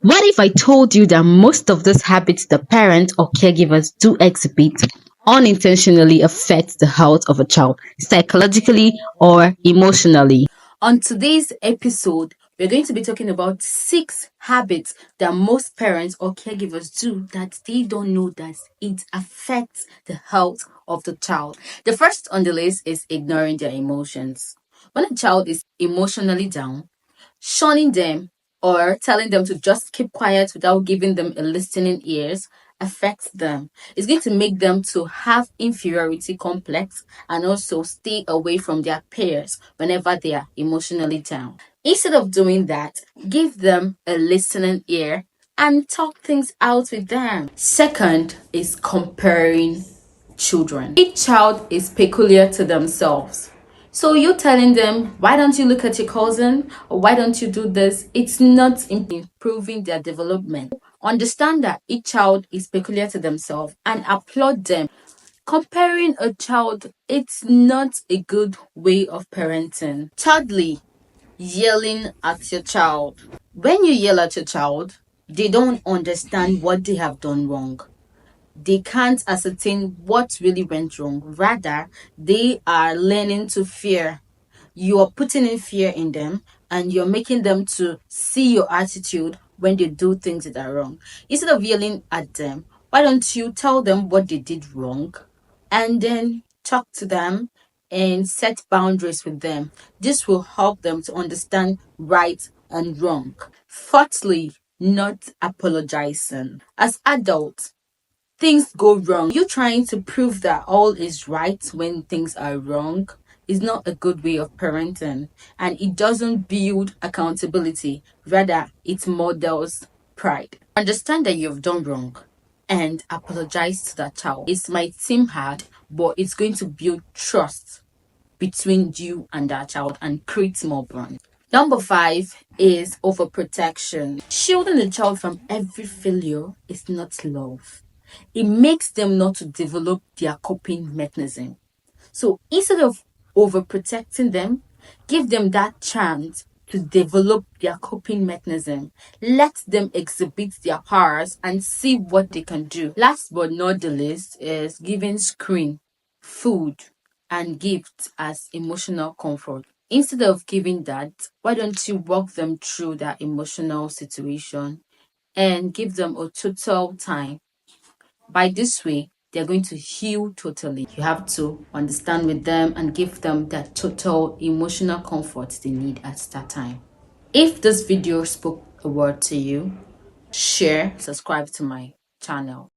What if I told you that most of these habits the parents or caregivers do exhibit unintentionally affect the health of a child, psychologically or emotionally? On today's episode, we're going to be talking about 6 habits that most parents or caregivers do that they don't know that it affects the health of the child. The first on the list is ignoring their emotions. When a child is emotionally down, shunning them or telling them to just keep quiet without giving them a listening ears affects them. It's going to make them to have inferiority complex and also stay away from their peers whenever they are emotionally down. Instead of doing that, give them a listening ear and talk things out with them. Second is comparing children. Each child is peculiar to themselves. So you telling them, why don't you look at your cousin or why don't you do this? It's not improving their development. Understand that each child is peculiar to themselves and applaud them. Comparing a child, it's not a good way of parenting. Thirdly, yelling at your child. When you yell at your child, they don't understand what they have done wrong. They can't ascertain what really went wrong. Rather, they are learning to fear. You are putting in fear in them and you're making them to see your attitude when they do things that are wrong. Instead of yelling at them, why don't you tell them what they did wrong and then talk to them and set boundaries with them? This will help them to understand right and wrong. Fourthly, not apologizing. As adults, things go wrong. You trying to prove that all is right when things are wrong is not a good way of parenting, and it doesn't build accountability. Rather, it models pride. Understand that you've done wrong and apologize to that child. It might seem hard, but it's going to build trust between you and that child and create more bond. Number 5 is overprotection. Shielding a child from every failure is not love. It makes them not to develop their coping mechanism. So instead of overprotecting them, give them that chance to develop their coping mechanism. Let them exhibit their powers and see what they can do. Last but not the least is giving screen, food, and gifts as emotional comfort. Instead of giving that, why don't you walk them through that emotional situation and give them a total time? By this way, they're going to heal totally. You have to understand with them and give them that total emotional comfort they need at that time. If this video spoke a word to you, share, subscribe to my channel.